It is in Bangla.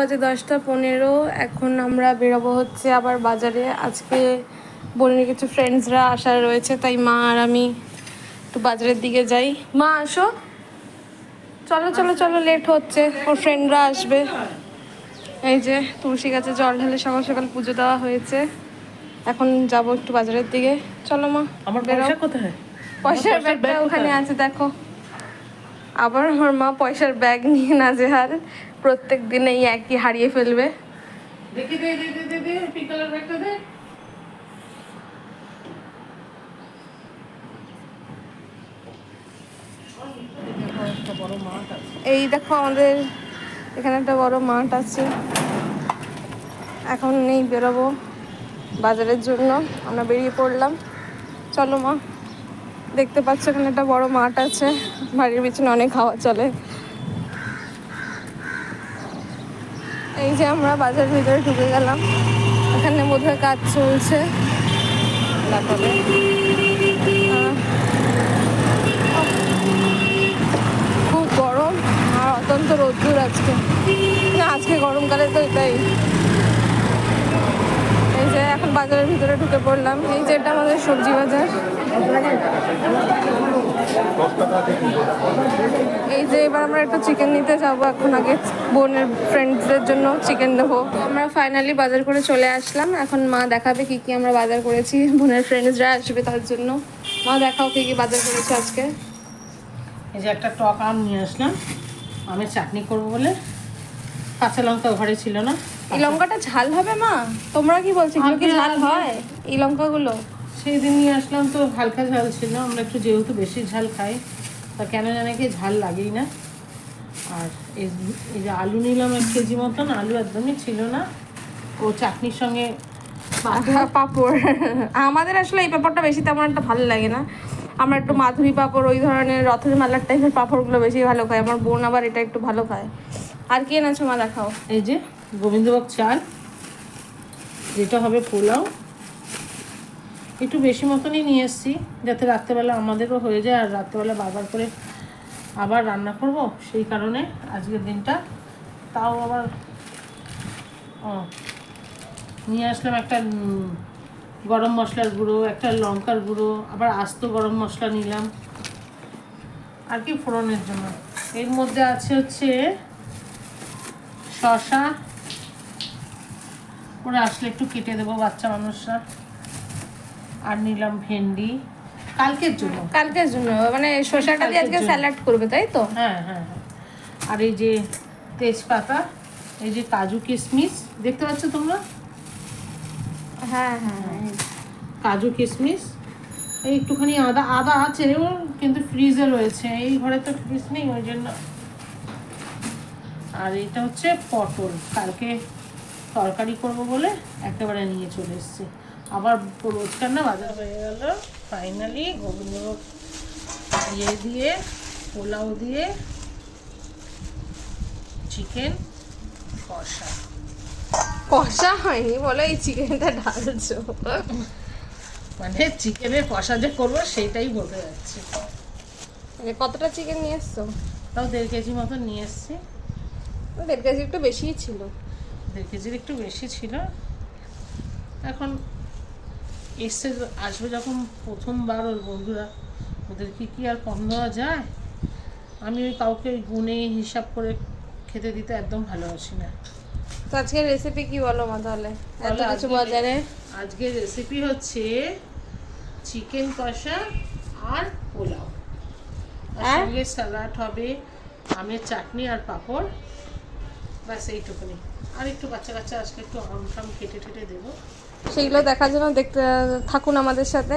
বাজে 10:15। এখন আমরা বেরোবো হচ্ছে আবার বাজারে। আজকে বোনের কিছু ফ্রেন্ডসরা আসার রয়েছে, তাই মা আর আমি একটু বাজারের দিকে যাই। মা আসো, চলো চলো চলো, লেট হচ্ছে, ওর ফ্রেন্ডরা আসবে। এই যে তুলসী গাছে জল ঢালে সকাল সকাল পুজো দেওয়া হয়েছে। এখন যাব একটু বাজারের দিকে। চলো মা। আমার পয়সা কোথায়? পয়সার ব্যাগটা ওখানে আছে, দেখো। আবার আমার মা পয়সার ব্যাগ নিয়ে নাজেহাল, প্রত্যেক দিন এই একই হারিয়ে ফেলবে। দেখি দে দে দে দে দে পিকলের ব্যাগটা দে। এই দেখো আমাদের এখানে একটা বড় মাঠ আছে। এখন নেই, বেরোবো বাজারের জন্য, আমরা বেরিয়ে পড়লাম। চলো মা। দেখতে পাচ্ছ এখানে একটা বড় মাঠ আছে, বাড়ির পিছনে অনেক হাওয়া চলে। এই যে আমরা বাজারের ভিতরে ঢুকে গেলাম, এখানে বোধহয় কাজ চলছে। খুব গরম আর অত্যন্ত রোদ্দুর আজকে। না, আজকে গরমকালে তো এটাই। এই যে এখন বাজারের ভিতরে ঢুকে পড়লাম। এই যে এটা আমাদের সবজি বাজার। এই যে এবার আমরা একটু চিকেন নিতে যাবো। এখন আগে বোনের ফ্রেন্ডসদের জন্য চিকেন নেবো। আমরা ফাইনালি বাজার করে চলে আসলাম। এখন মা দেখাবে কি কি আমরা বাজার করেছি, বোনের ফ্রেন্ডসরা আসবে তার জন্য। মা দেখাও কি কি বাজার করেছে আজকে। এই যে একটা টক আম নিয়ে আসলাম, আমের চাটনি করবো বলে। কাঁচা লঙ্কা ঘরে ছিল না। এই লঙ্কাটা ঝাল হবে মা? তোমরা কি বলছো, এগুলো কি ঝাল হয় এই লঙ্কাগুলো? সেই দিন নিয়ে আসলাম তো হালকা ঝাল ছিল। আমরা একটু যেহেতু বেশি ঝাল খাই, তা কেন জানে কি ঝাল লাগেই না। আর এই যে আলু নিলাম 1 কেজি মতন, আলু একদমই ছিল না। ও চাটনির সঙ্গে পাঁপড়। আমাদের আসলে এই পাঁপড়টা বেশি তেমন একটা ভালো লাগে না। আমরা একটু মাধুরী পাঁপড়, ওই ধরনের রথের মালার টাইপের পাঁপড়গুলো বেশি ভালো খায়। আমার বোন আবার এটা একটু ভালো খায়। আর কি এনেছো মা দেখাও। এই যে গোবিন্দভোগ চাল, যেটা হবে পোলাও, একটু বেশি মতনই নিয়ে এসেছি যাতে রাত্রেবেলা আমাদেরও হয়ে যায়, আর রাত্রেবেলা বারবার করে আবার রান্না করব, সেই কারণে আজকের দিনটা। তাও আবার নিয়ে আসলাম একটা গরম মশলার গুঁড়ো, একটা লঙ্কার গুঁড়ো, আবার আস্ত গরম মশলা নিলাম আর কি ফোড়নের জন্য। এর মধ্যে আছে হচ্ছে শসা, ওরা আসলে একটু কেটে দেবো বাচ্চা মানুষরা। আর নিলাম ভেন্ডি কালকের জন্য। কালকের জন্য মানে শসাটা দিয়ে আজকে স্যালাড করবে, তাই তো? হ্যাঁ হ্যাঁ হ্যাঁ। আর এই যে তেজপাতা, এই যে কাজু কিশমিশ দেখতে পাচ্ছ তোমরা? হ্যাঁ হ্যাঁ, কাজু কিশমিশ, এই একটুখানি আদা, আদা আছে ওর কিন্তু ফ্রিজে রয়েছে, এই ঘরে তো ফ্রিজ নেই ওই জন্য। আর এটা হচ্ছে পটল, কালকে তরকারি করবো বলে একেবারে নিয়ে চলে এসেছি। আবার রোজকার না বাজার হয়ে গেল ফাইনালি। গোবিন্দভোগ ইয়ে দিয়ে, পোলাও দিয়ে, চিকেন কষা। কষা হয়নি বলো, এই চিকেনটা ঢালছো। মানে চিকেনের কষা যে করবো সেটাই বলতে যাচ্ছি। মানে কতটা চিকেন নিয়ে এসছো? তাও 1.5 কেজি মতন নিয়ে এসছি। 1.5 কেজি একটু বেশিই ছিল। 1.5 কেজির একটু বেশি ছিল। এখন এসে আসবে যখন প্রথমবার ওর বন্ধুরা, ওদেরকে কি আর কম দেওয়া যায়? আমি ওই কাউকে গুনে হিসাব করে খেতে দিতে একদম ভালোবাসি না। তো আজকের রেসিপি কি বলো মা তাহলে? এত কিছু বাজারে। আজকের রেসিপি হচ্ছে চিকেন কষা আর পোলাও, আর সঙ্গে স্যালাড হবে, আমের চাটনি আর পাঁপড়, ব্যাস এইটুকুনি। আর একটু বাচ্চা কাচ্চা আজকে একটু আম টাম কেটে টেটে দেবো। সেগুলো দেখার জন্য দেখতে থাকুন আমাদের সাথে।